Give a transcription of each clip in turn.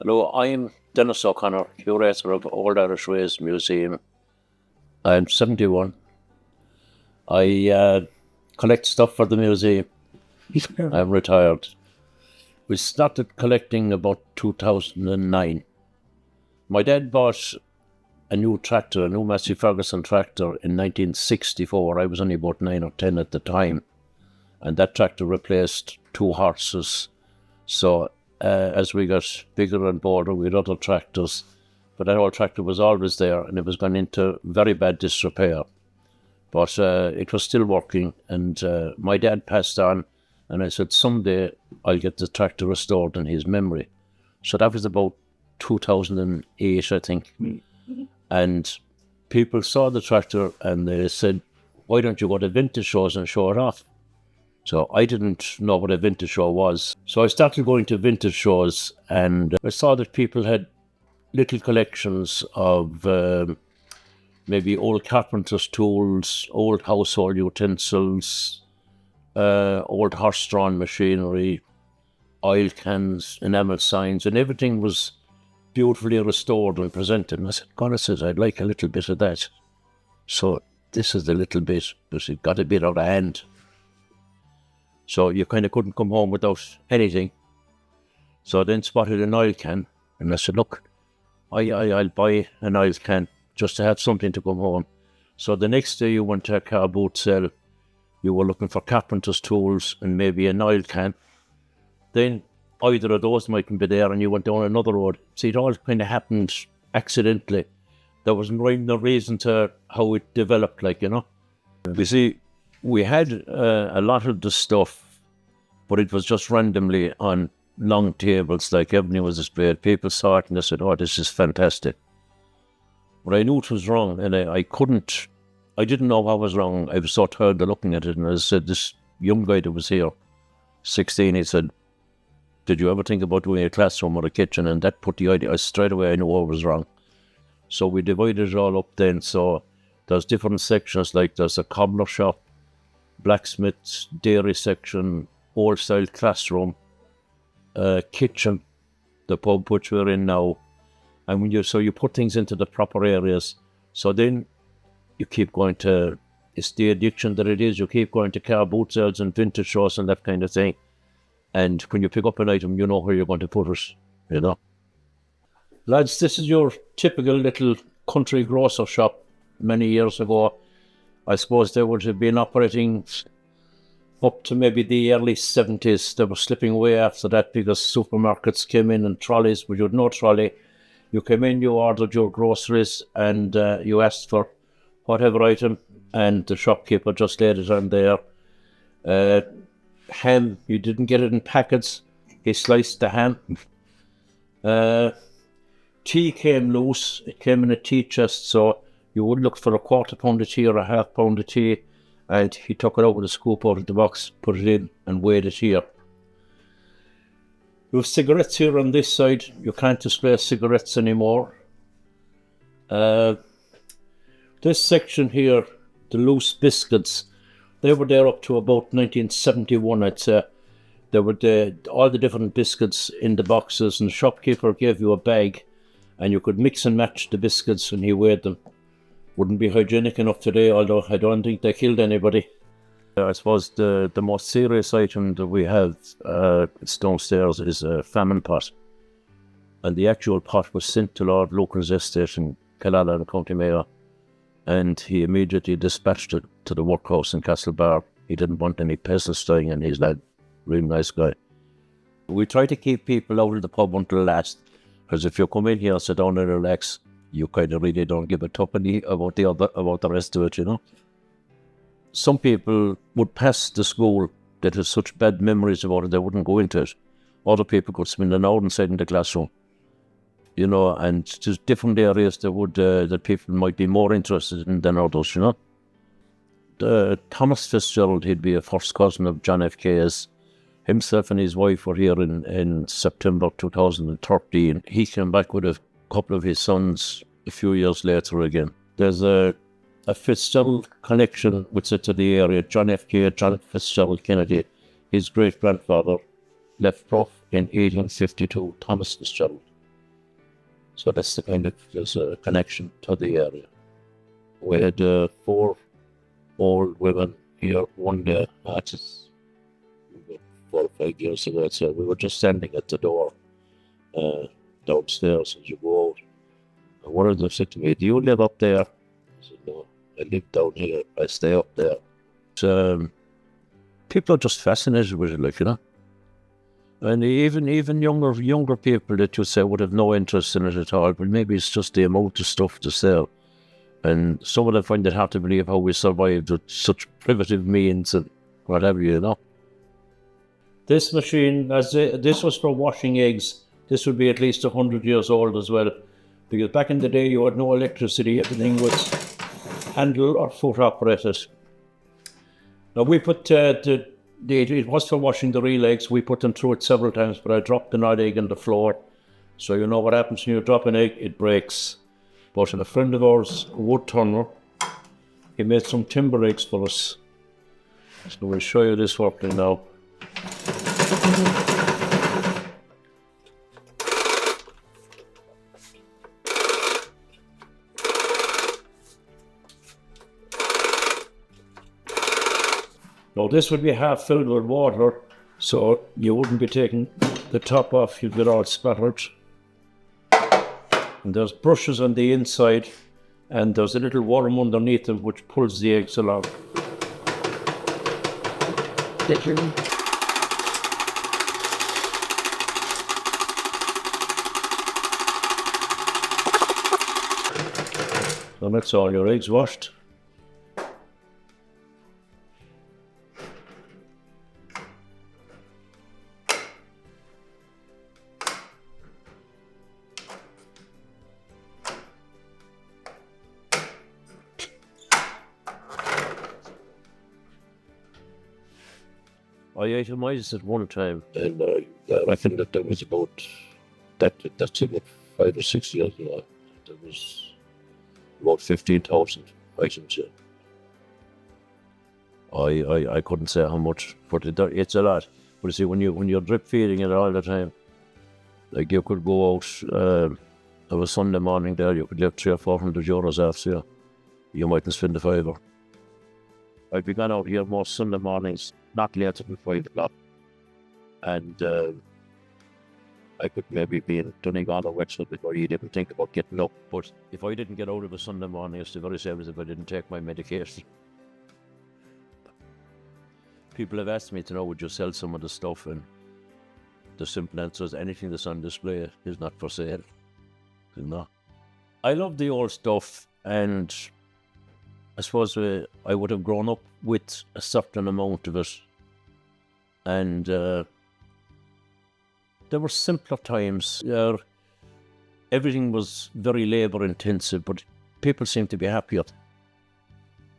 Hello, I'm Denis O'Connor, Curator of Old Irish Ways Museum. I'm 71. I collect stuff for the museum. I'm retired. We started collecting about 2009. My dad bought a new tractor, a new Massey Ferguson tractor in 1964. I was only about 9 or 10 at the time. And that tractor replaced 2 horses. So as we got bigger and bolder, we had other tractors, but that old tractor was always there, and it was gone into very bad disrepair. But it was still working, and my dad passed on, and I said, someday I'll get the tractor restored in his memory. So that was about 2008, I think. And people saw the tractor, and they said, why don't you go to vintage shows and show it off? So I didn't know what a vintage show was. So I started going to vintage shows, and I saw that people had little collections of maybe old carpenter's tools, old household utensils, old horse-drawn machinery, oil cans, enamel signs, and everything was beautifully restored and presented. And I said, God, I'd like a little bit of that. So this is the little bit, but it got a bit out of hand. So you kind of couldn't come home without anything. So I then spotted an oil can, and I said, look, I'll buy an oil can just to have something to come home. So the next day you went to a car boot sale, you were looking for carpenter's tools and maybe an oil can. Then either of those mightn't be there, and you went down another road. See, it all kind of happened accidentally. There was no reason to how it developed, like, you know. You see, we had a lot of the stuff, but it was just randomly on long tables, like everything was displayed. People saw it and they said, oh, this is fantastic. But I knew it was wrong, and I didn't know what was wrong. I was so tired of looking at it, and I said, this young guy that was here, 16, he said, did you ever think about doing a classroom or a kitchen? And that put the idea, straight away I knew what was wrong. So we divided it all up then. So there's different sections, like there's a cobbler shop, blacksmith's, dairy section, old style classroom, kitchen, the pub which we're in now. And when you put things into the proper areas, so then you keep going to, it's the addiction that it is, you keep going to car boot sales and vintage shows and that kind of thing. And when you pick up an item, you know where you're going to put it, you know. Lads, this is your typical little country grocer shop many years ago. I suppose they would have been operating up to maybe the early 70s. They were slipping away after that because supermarkets came in and trolleys, but you had no trolley. You came in, you ordered your groceries, and you asked for whatever item, and the shopkeeper just laid it on there. Ham, you didn't get it in packets. He sliced the ham. Tea came loose. It came in a tea chest, so you would look for a quarter pound of tea or a half pound of tea, and he took it out with a scoop out of the box, put it in, and weighed it here. You have cigarettes here on this side. You can't display cigarettes anymore. This section here, the loose biscuits, they were there up to about 1971, I'd say. There were all the different biscuits in the boxes, and the shopkeeper gave you a bag, and you could mix and match the biscuits, and he weighed them. Wouldn't be hygienic enough today, although I don't think they killed anybody. I suppose the most serious item that we have downstairs is a famine pot. And the actual pot was sent to Lord Lucan's estate in Killala, the County Mayo. And he immediately dispatched it to the workhouse in Castlebar. He didn't want any peasants dying in his lad. Really nice guy. We try to keep people out of the pub until last, because if you come in here, sit down and relax, you kind of really don't give a tuppeny about the rest of it, you know. Some people would pass the school that has such bad memories about it, they wouldn't go into it. Other people could spend an hour inside in the classroom, you know, and there's different areas that would that people might be more interested in than others, you know. Thomas Fitzgerald, he'd be a first cousin of John F. Kay's. Himself and his wife were here in September 2013. He came back with a couple of his sons a few years later again. There's a Fitzgerald connection which sits to the area. John F. Kay, John Fitzgerald Kennedy, his great-grandfather left Bruff in 1852, Thomas Fitzgerald. So that's the kind of, there's a connection to the area. We had 4 old women here one day, just 4 or 5 years ago. So we were just standing at the door downstairs as you go out. And one of them said to me, "Do you live up there?" I said, "No, I live down here. I stay up there." So, people are just fascinated with it, like, you know. And even younger people that you say would have no interest in it at all, but maybe it's just the amount of stuff to sell. And some of them find it hard to believe how we survived with such primitive means and whatever, you know. This machine, this was for washing eggs. This would be at least 100 years old as well, because back in the day you had no electricity. Everything was handle or foot operated. Now we put it was for washing the real eggs. We put them through it several times, but I dropped an odd egg on the floor. So you know what happens when you drop an egg, it breaks. But a friend of ours, a wood turner, he made some timber eggs for us. So we'll show you this working now. Now this would be half filled with water, so you wouldn't be taking the top off, you'd get all spattered. And there's brushes on the inside, and there's a little worm underneath them which pulls the eggs along. So that's all your eggs washed. I ate a mice at one time, and I reckon that there was about, that's about 5 or 6 years ago, there was about 15,000 items here. I couldn't say how much, but it's a lot. But you see, when you're drip feeding it all the time, like you could go out of a Sunday morning there, you could live 300 or 400 euros after you. You mightn't spend a fiver. I'd be gone out here most Sunday mornings, not later than 5 o'clock. And I could maybe be in Donegal or Wexford before you'd even think about getting up. But if I didn't get out of a Sunday morning, it's the very same as if I didn't take my medication. People have asked me to know, would you sell some of the stuff? And the simple answer is anything that's on display is not for sale. You know? I love the old stuff, and I suppose I would have grown up with a certain amount of it. And there were simpler times. Everything was very labour intensive, but people seemed to be happier.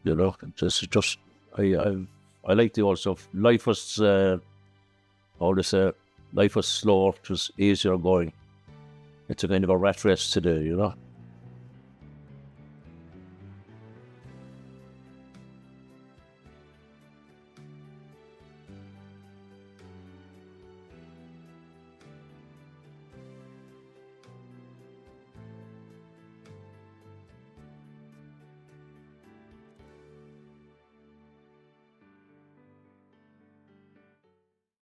You know, just I like the old stuff. Life was, life was slower, it was easier going. It's a kind of a rat race today, you know.